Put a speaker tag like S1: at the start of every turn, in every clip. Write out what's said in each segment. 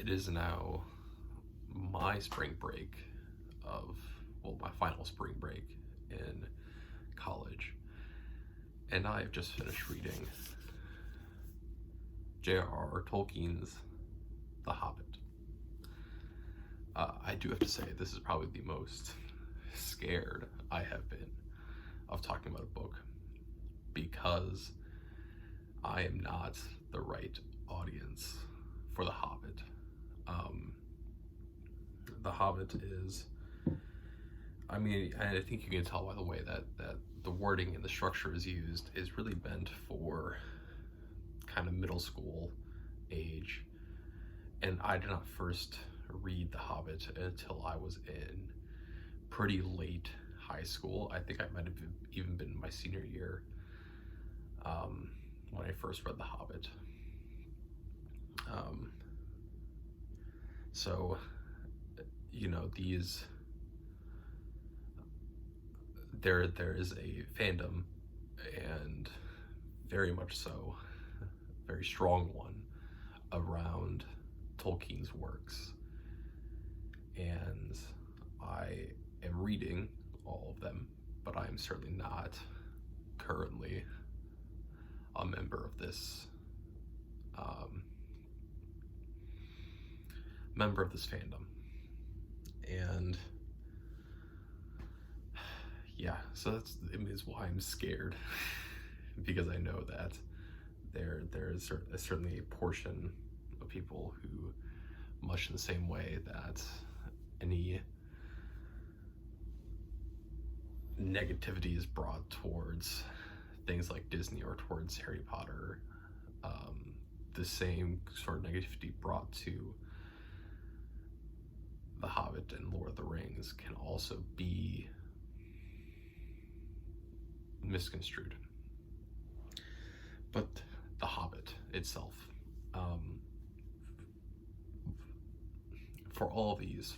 S1: It is now my spring break of, well, my final spring break in college, and I've just finished reading J.R.R. Tolkien's The Hobbit. I do have to say, this is probably the most scared I have been of talking about a book, because I am not the right audience for The Hobbit. The Hobbit is, I mean, I think you can tell by the way that the wording and the structure is used, is really meant for kind of middle school age. And I did not first read The Hobbit until I was in pretty late high school. I think I might have even been in my senior year when I first read The Hobbit. So, you know, there is a fandom, and very much so, very strong one, around Tolkien's works, and I am reading all of them, but I am certainly not currently a member of this fandom. And yeah, so that's why I'm scared because I know that there is certainly a portion of people who, much in the same way that any negativity is brought towards things like Disney or towards Harry Potter, the same sort of negativity brought to The Hobbit and Lord of the Rings can also be misconstrued. But The Hobbit itself, for all these,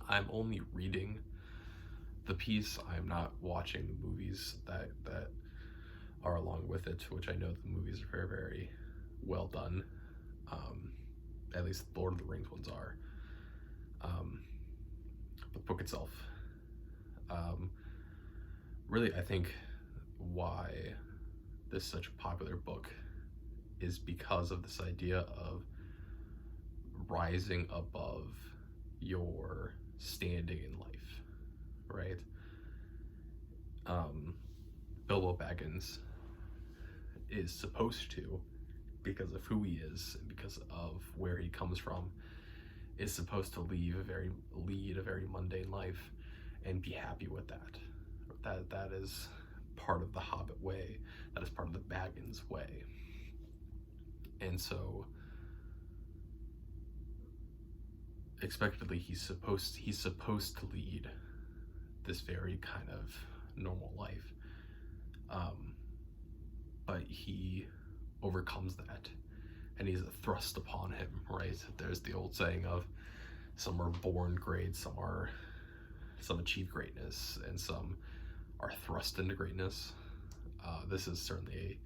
S1: I'm only reading the piece. I'm not watching the movies that are along with it, which I know the movies are very, very well done. At least Lord of the Rings ones are. The book itself, really, I think why this is such a popular book is because of this idea of rising above your standing in life, right? Bilbo Baggins is supposed to, because of who he is and because of where he comes from, is supposed to lead a very mundane life and be happy with that. That is part of the Hobbit way. That is part of the Baggins way. And so, expectedly, he's supposed to lead this very kind of normal life, but he overcomes that, and he's thrust upon him, right? There's the old saying of, some are born great, some achieve greatness, and some are thrust into greatness. This is certainly a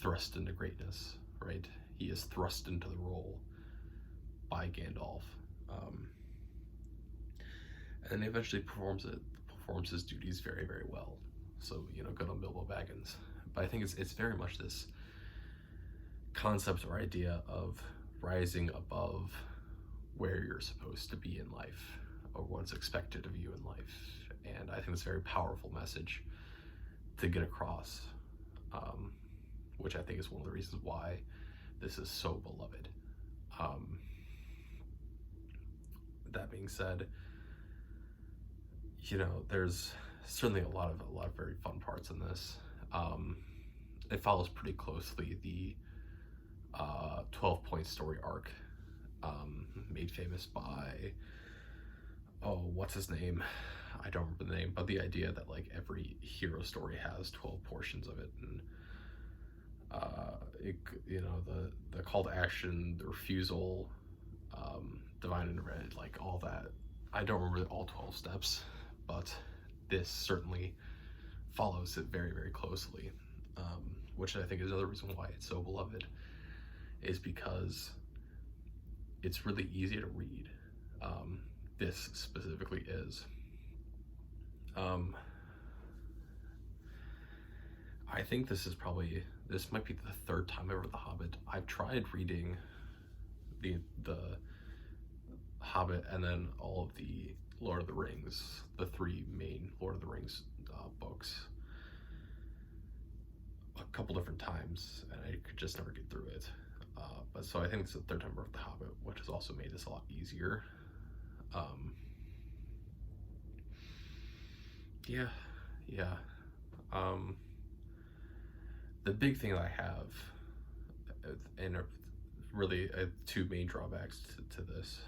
S1: thrust into greatness, right? He is thrust into the role by Gandalf, and eventually performs his duties very, very well. So, you know, good on Bilbo Baggins. But I think it's very much this concept or idea of rising above where you're supposed to be in life, or what's expected of you in life. And I think it's a very powerful message to get across, which I think is one of the reasons why this is so beloved. That being said, you know, there's certainly a lot of very fun parts in this. It follows pretty closely the 12-point story arc, made famous by, what's his name? I don't remember the name, but the idea that like every hero story has 12 portions of it, and you know, the call to action, the refusal, divine and red, like all that. I don't remember all 12 steps, but this certainly follows it very, very closely, which I think is another reason why it's so beloved, is because it's really easy to read. This specifically is. I think this might be the third time I've read The Hobbit. I've tried reading the Hobbit and then all of the Lord of the Rings, the three main Lord of the Rings books, a couple different times, and I could just never get through it. But so I think it's the third time I've read The Hobbit, which has also made this a lot easier. Yeah. The big thing that I have, and really two main drawbacks to this,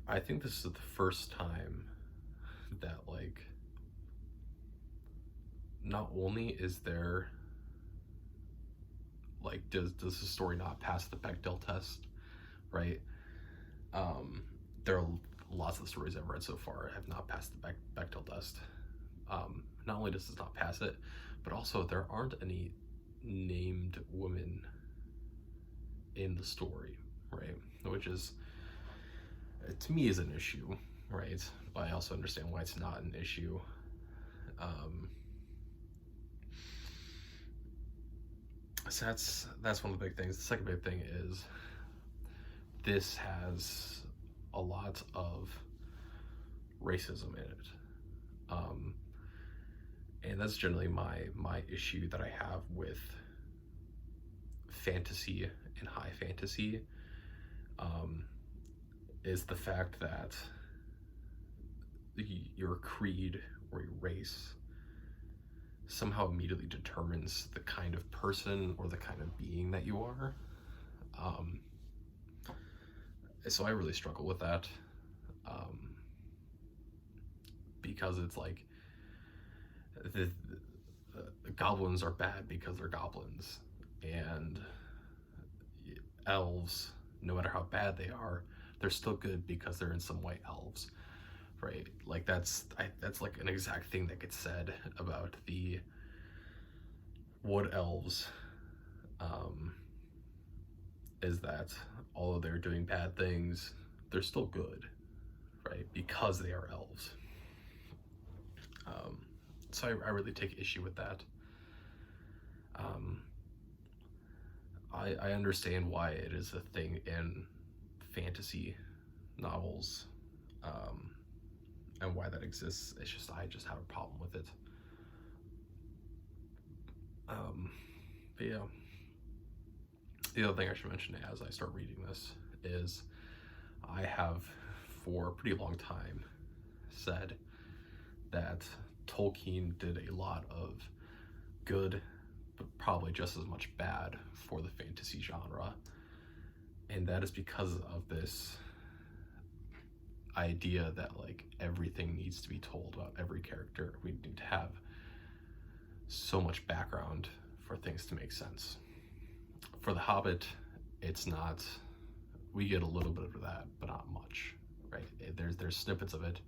S1: I think this is the first time that, like, not only is there, like, does the story not pass the Bechdel test, right? There are lots of the stories I've read so far have not passed the Bechdel test. Not only does it not pass it, but also there aren't any named women in the story, right? Which is, to me, is an issue, right? But I also understand why it's not an issue. So that's one of the big things. The second big thing is this has a lot of racism in it. And that's generally my issue that I have with fantasy and high fantasy, is the fact that your creed or your race somehow immediately determines the kind of person or the kind of being that you are. So I really struggle with that, because it's like the goblins are bad because they're goblins, and elves, no matter how bad they are, they're still good because they're in some way elves, right? Like that's like an exact thing that gets said about the wood elves, is that although they're doing bad things, they're still good, right? Because they are elves. So I really take issue with that. I understand why it is a thing in fantasy novels, and why that exists. It's just I just have a problem with it. But yeah, the other thing I should mention as I start reading this is I have for a pretty long time said that Tolkien did a lot of good, but probably just as much bad for the fantasy genre. And that is because of this idea that, like, everything needs to be told about every character. We need to have so much background for things to make sense. For The Hobbit, it's not, we get a little bit of that, but not much, right? There's snippets of it,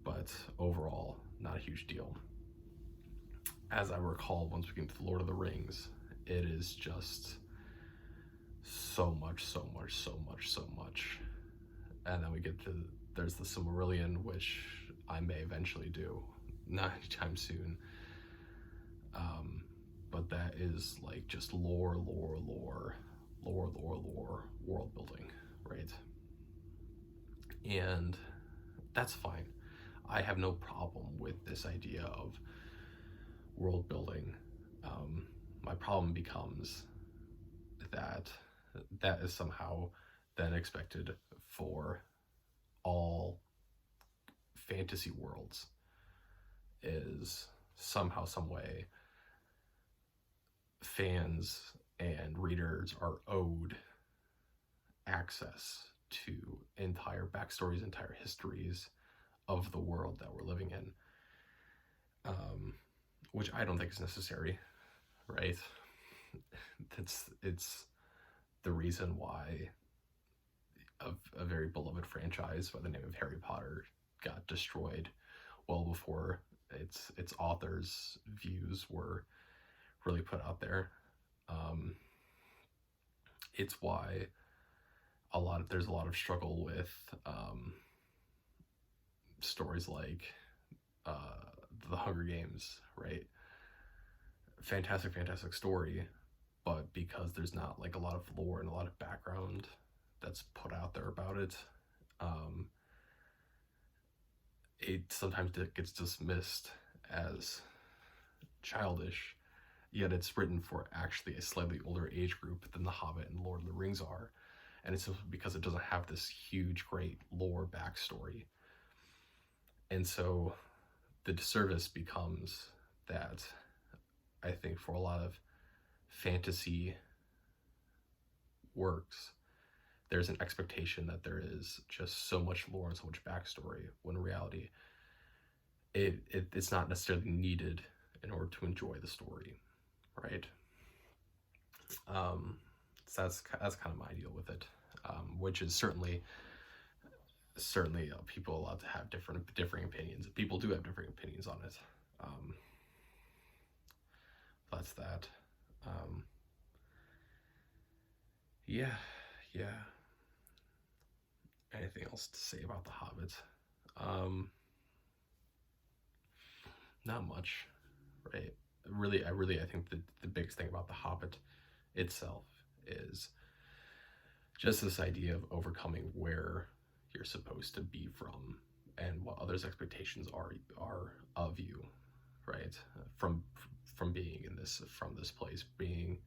S1: but overall, not a huge deal. As I recall, once we get into the Lord of the Rings, it is just so much. And then we get to, there's the Silmarillion, which I may eventually do, not anytime soon. But that is like just lore, world building, right? And that's fine. I have no problem with this idea of world building. My problem becomes that is somehow then expected for all fantasy worlds, is somehow, some way, fans and readers are owed access to entire backstories, entire histories of the world that we're living in, which I don't think is necessary, right? It's the reason why a very beloved franchise by the name of Harry Potter got destroyed well before its authors' views were really put out there. It's why there's a lot of struggle with stories like the Hunger Games, right? Fantastic story, but because there's not like a lot of lore and a lot of background that's put out there about it, it sometimes gets dismissed as childish, yet it's written for actually a slightly older age group than The Hobbit and Lord of the Rings are. And it's because it doesn't have this huge, great lore backstory. And so the disservice becomes that I think for a lot of fantasy works, there's an expectation that there is just so much lore and so much backstory, when in reality, it's not necessarily needed in order to enjoy the story, right? So that's kind of my deal with it, which is certainly people allowed to have differing opinions. People do have differing opinions on it. That's that. Yeah. Anything else to say about The Hobbit? Not much, right? I think the biggest thing about The Hobbit itself is just this idea of overcoming where you're supposed to be from and what others' expectations are of you, right? From being from this place, being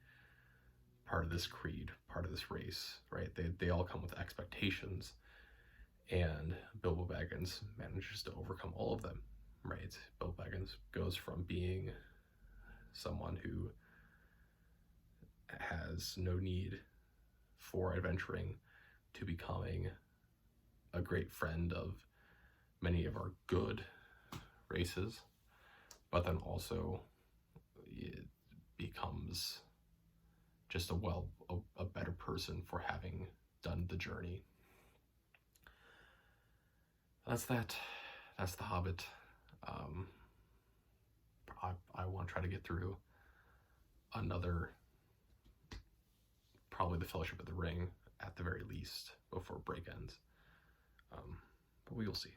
S1: part of this creed, part of this race, right? They all come with expectations, and Bilbo Baggins manages to overcome all of them, right? Bilbo Baggins goes from being someone who has no need for adventuring to becoming a great friend of many of our good races, but then also it becomes just a better person for having done the journey. That's that. That's The Hobbit. I want to try to get through another, probably The Fellowship of the Ring at the very least, before break ends. But we will see.